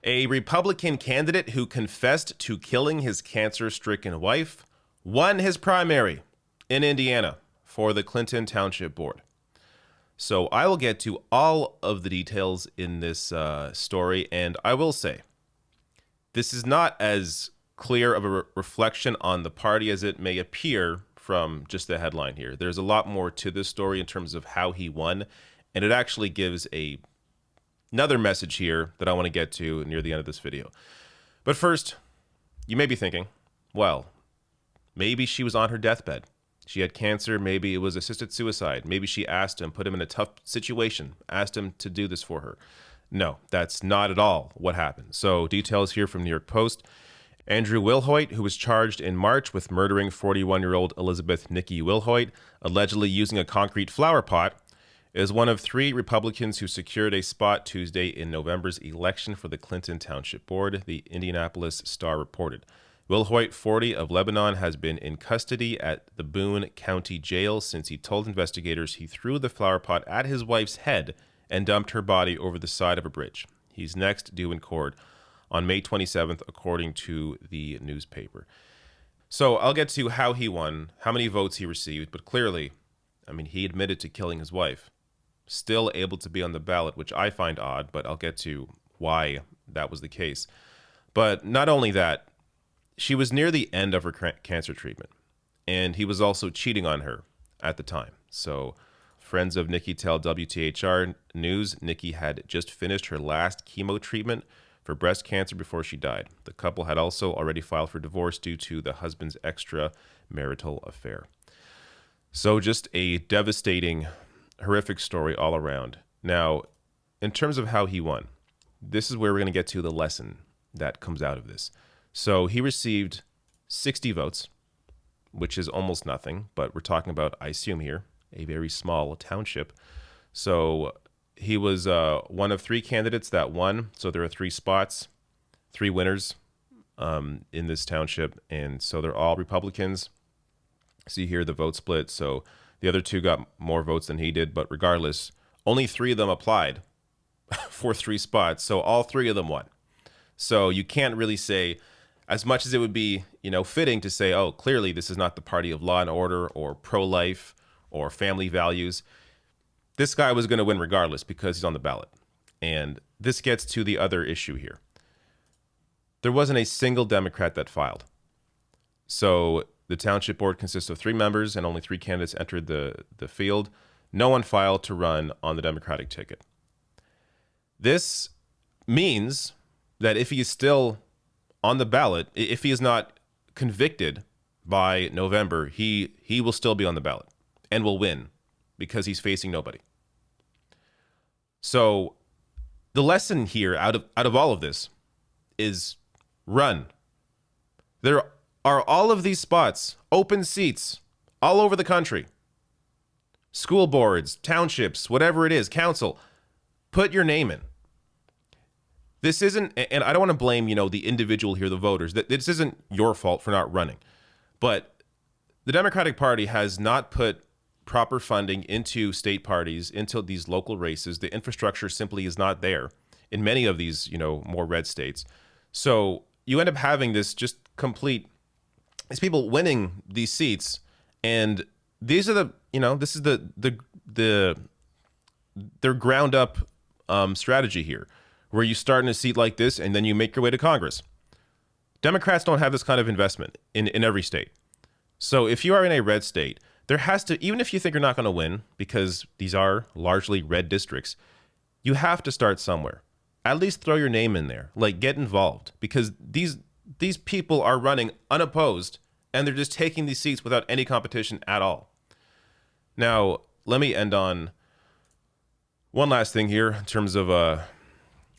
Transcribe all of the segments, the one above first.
A Republican candidate who confessed to killing his cancer-stricken wife won his primary in Indiana for the Clinton Township Board. So I will get to all of the details in this story, and I will say, this is not as clear of a reflection on the party as it may appear from just the headline here. There's a lot more to this story in terms of how he won, and it actually gives another message here that I want to get to near the end of this video. But first, you may be thinking, well, maybe she was on her deathbed. She had cancer. Maybe it was assisted suicide. Maybe she asked him, put him in a tough situation, asked him to do this for her. No, that's not at all what happened. So details here from New York Post. Andrew Wilhoite, who was charged in March with murdering 41-year-old Elizabeth Nikki Wilhoite, allegedly using a concrete flower pot, is one of 3 Republicans who secured a spot Tuesday in November's election for the Clinton Township Board, the Indianapolis Star reported. Wilhoite, 40, of Lebanon, has been in custody at the Boone County Jail since he told investigators he threw the flower pot at his wife's head and dumped her body over the side of a bridge. He's next due in court on May 27th, according to the newspaper. So I'll get to how he won, how many votes he received, but clearly, he admitted to killing his wife. Still able to be on the ballot, which I find odd, but I'll get to why that was the case. But not only that, she was near the end of her cancer treatment, and he was also cheating on her at the time. So friends of Nikki tell WTHR News Nikki had just finished her last chemo treatment for breast cancer before she died. The couple had also already filed for divorce due to the husband's extramarital affair. So just a devastating, horrific story all around. Now, in terms of how he won, this is where we're going to get to the lesson that comes out of this. So he received 60 votes, which is almost nothing, but we're talking about, I assume here, a very small township. So he was one of 3 candidates that won. So there are 3 spots, 3 winners in this township. And so they're all Republicans. See here the vote split. So the other 2 got more votes than he did. But regardless, only 3 of them applied for 3 spots. So all 3 of them won. So you can't really say, as much as it would be, fitting to say, oh, clearly this is not the party of law and order or pro-life or family values. This guy was going to win regardless because he's on the ballot. And this gets to the other issue here. There wasn't a single Democrat that filed. So the township board consists of 3 members and only 3 candidates entered the field. No one filed to run on the Democratic ticket. This means that if he is still on the ballot, if he is not convicted by November, he will still be on the ballot and will win because he's facing nobody. So the lesson here out of all of this is run. There are all of these spots, open seats all over the country. School boards, townships, whatever it is, council, put your name in. This isn't, and I don't want to blame, the individual here, the voters. This isn't your fault for not running. But the Democratic Party has not put proper funding into state parties, into these local races. The infrastructure simply is not there in many of these, more red states. So you end up having this just complete, these people winning these seats. And these are this is their ground up strategy here, where you start in a seat like this and then you make your way to Congress. Democrats don't have this kind of investment in every state. So if you are in a red state, there has to, even if you think you're not going to win, because these are largely red districts, you have to start somewhere. At least throw your name in there, get involved, because these people are running unopposed and they're just taking these seats without any competition at all. Now, let me end on one last thing here in terms of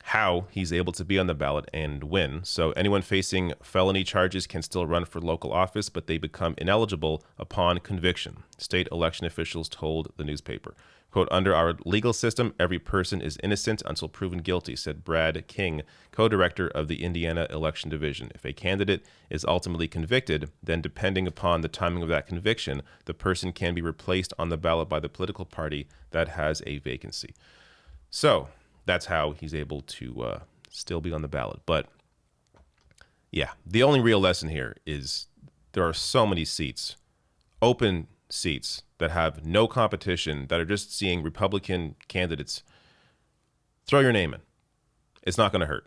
how he's able to be on the ballot and win. So anyone facing felony charges can still run for local office, but they become ineligible upon conviction, state election officials told the newspaper. Quote, under our legal system, every person is innocent until proven guilty, said Brad King, co-director of the Indiana Election Division. If a candidate is ultimately convicted, then depending upon the timing of that conviction, the person can be replaced on the ballot by the political party that has a vacancy. So that's how he's able to still be on the ballot. But yeah, the only real lesson here is there are so many seats, open seats that have no competition, that are just seeing Republican candidates. Throw your name in. It's not going to hurt.